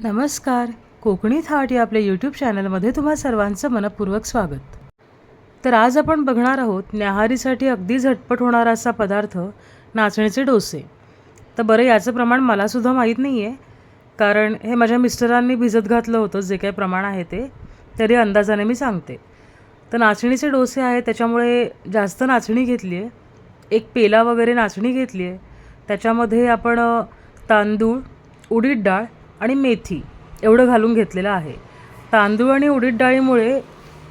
नमस्कार. कोकणी थाट या आपल्या यूट्यूब चॅनलमध्ये तुम्हा सर्वांचं मनपूर्वक स्वागत. तर आज आपण बघणार आहोत न्याहारीसाठी अगदी झटपट होणारा असा पदार्थ, नाचणीचे डोसे. तर बरं, याचं प्रमाण मलासुद्धा माहीत नाही आहे, कारण हे माझ्या मिस्टरांनी भिजत घातलं होतं. जे काही प्रमाण आहे ते तरी अंदाजाने मी सांगते. तर नाचणीचे डोसे आहेत, त्याच्यामुळे जास्त नाचणी घेतली आहे. एक पेला वगैरे नाचणी घेतली आहे. त्याच्यामध्ये आपण तांदूळ, उडीद डाळ आणि मेथी एवढं घालून घेतलेलं आहे. तांदूळ आणि उडीद डाळीमुळे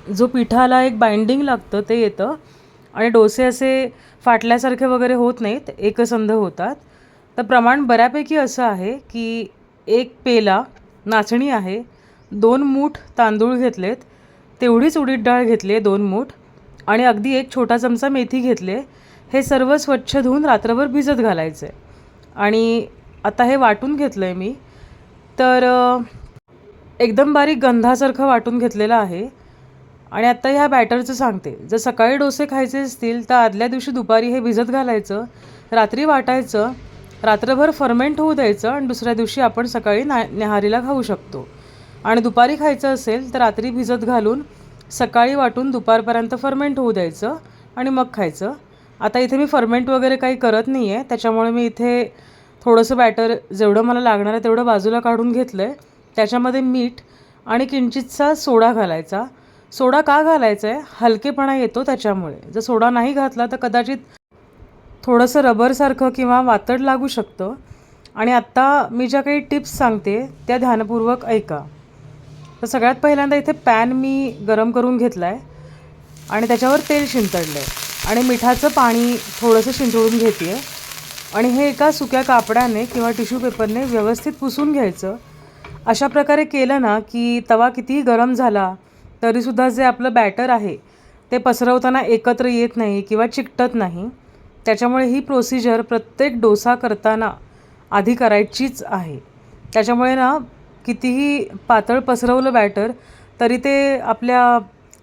जो पिठाला एक बाइंडिंग लागतं ते येतं आणि डोसे असे फाटल्यासारखे वगैरे होत नाहीत, एकसंध होतात. तर प्रमाण बऱ्यापैकी असं आहे की एक पेला नाचणी आहे, 2 मूठ तांदूळ घेतलेत, तेवढीच उडीद डाळ घेतली आहे 2 मूठ आणि अगदी एक छोटा चमचा मेथी घेतले. हे सर्व स्वच्छ धुवून रात्रभर भिजत घालायचं आहे. आणि आता हे वाटून घेतलं आहे मी. तर एकदम बारीक गंधासारखं वाटून घेतलेलं आहे. आणि आत्ता ह्या बॅटरचं सांगते. जर सकाळी डोसे खायचे असतील तर आदल्या दिवशी दुपारी हे भिजत घालायचं, रात्री वाटायचं, रात्रभर फर्मेंट होऊ द्यायचं आणि दुसऱ्या दिवशी आपण सकाळी न्याहारीला खाऊ शकतो. आणि दुपारी खायचं असेल तर रात्री भिजत घालून सकाळी वाटून दुपारपर्यंत फर्मेंट होऊ द्यायचं आणि मग खायचं. आता इथे मी फर्मेंट वगैरे काही करत नाही आहे, त्याच्यामुळे मी इथे थोडंसं बॅटर जेवढं मला लागणार आहे तेवढं बाजूला काढून घेतलं आहे. त्याच्यामध्ये मीठ आणि किंचितसा सोडा घालायचा. सोडा का घालायचा आहे? हलकेपणा येतो त्याच्यामुळे. जर सोडा नाही घातला तर कदाचित थोडंसं रबरसारखं किंवा वातड लागू शकतं. आणि आत्ता मी ज्या काही टिप्स सांगते त्या ध्यानपूर्वक ऐका. तर सगळ्यात पहिल्यांदा इथे पॅन मी गरम करून घेतला आहे आणि त्याच्यावर तेल शिंतडलं आहे आणि मिठाचं पाणी थोडंसं शिंतळून घेते आहे. आणि हे एका सुक्या कापडाने किंवा टिश्यू पेपरने व्यवस्थित पुसून घ्यायचं. अशा प्रकारे केलं ना की तवा कितीही गरम झाला तरीसुद्धा जे आपलं बॅटर आहे ते पसरवताना एकत्र येत नाही किंवा चिकटत नाही. त्याच्यामुळे ही प्रोसिजर प्रत्येक डोसा करताना आधी करायचीच आहे. त्याच्यामुळे ना कितीही पातळ पसरवलं बॅटर तरी ते आपल्या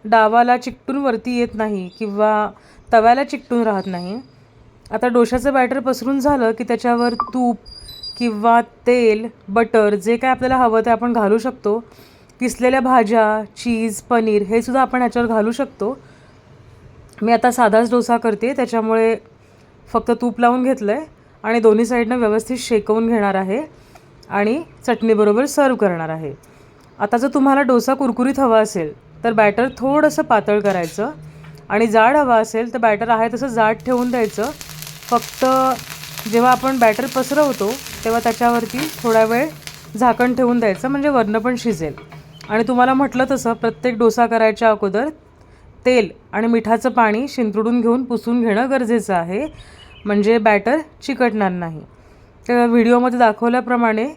डावाला चिकटून वरती येत नाही किंवा तव्याला चिकटून राहत नाही. आता डोशाचं बॅटर पसरून झालं की त्याच्यावर तूप किंवा तेल, बटर जे काय आपल्याला हवं ते आपण घालू शकतो. किसलेल्या भाज्या, चीज, पनीर हे सुद्धा आपण ह्याच्यावर घालू शकतो. मी आता साधाच डोसा करते, त्याच्यामुळे फक्त तूप लावून घेतलं आहे आणि दोन्ही साईडनं व्यवस्थित शेकवून घेणार आहे आणि चटणीबरोबर सर्व करणार आहे. आता जर तुम्हाला डोसा कुरकुरीत हवा असेल तर बॅटर थोडंसं पातळ करायचं आणि जाड हवा असेल तर बॅटर आहे तसं जाड ठेवून द्यायचं. फक्त जेव्हा आपण बॅटर पसरवतो तेव्हा त्याच्यावरती थोडा वेळ झाकण ठेवून द्यायचं, म्हणजे वरनं पण शिजेल. आणि तुम्हाला म्हटलं तसं प्रत्येक डोसा करायच्या अगोदर तेल आणि मिठाचं पाणी शिंतडून घेऊन पुसून घेणं गरजेचं आहे, म्हणजे बॅटर चिकटणार नाही. तर व्हिडिओमध्ये दाखवल्याप्रमाणे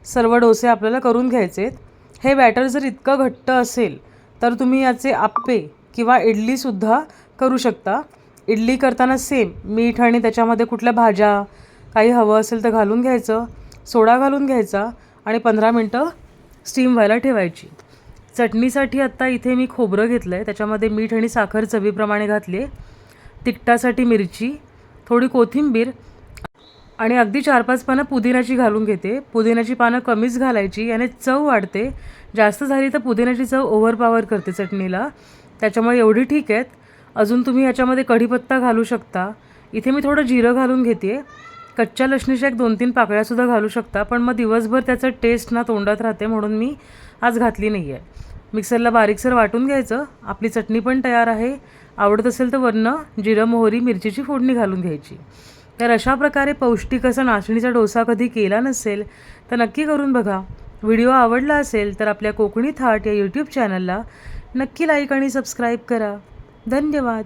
सर्व डोसे आपल्याला करून घ्यायचे आहेत. हे बॅटर जर इतकं घट्ट असेल तर तुम्ही याचे आप्पे किंवा इडलीसुद्धा करू शकता. इडली करताना सेम मीठ आणि त्याच्यामध्ये कुठल्या भाज्या काही हवं असेल तर घालून घ्यायचं, सोडा घालून घ्यायचा आणि 15 मिनटं स्टीम व्हायला ठेवायची. चटणीसाठी आत्ता इथे मी खोबरं घेतलं आहे, त्याच्यामध्ये मीठ आणि साखर चवीप्रमाणे घातली आहे. तिखटासाठी मिरची, थोडी कोथिंबीर आणि अगदी 4-5 पानं पुदिन्याची घालून घेते. पुदिन्याची पानं कमीच घालायची, याने चव वाढते. जास्त झाली तर पुदिन्याची चव ओव्हरपॉवर करते चटणीला, त्याच्यामुळे एवढी ठीक आहेत. अजून तुम्ही ह्याच्यामध्ये कढीपत्ता घालू शकता. इथे मी थोडं जिरं घालून घेते आहे. कच्च्या लसणीच्या 1-2-3 पाकळ्यासुद्धा घालू शकता, पण मग दिवसभर त्याचं टेस्ट ना तोंडात राहते म्हणून मी आज घातली नाही आहे. मिक्सरला बारीकसर वाटून घ्यायचं. आपली चटणी पण तयार आहे. आवडत असेल तर वरनं जिरं, मोहरी, मिरचीची फोडणी घालून घ्यायची. तर अशा प्रकारे पौष्टिक असा नाचणीचा डोसा कधी केला नसेल तर नक्की करून बघा. व्हिडिओ आवडला असेल तर आपल्या कोकणी थाट या यूट्यूब चॅनलला नक्की लाईक आणि सबस्क्राईब करा. धन्यवाद.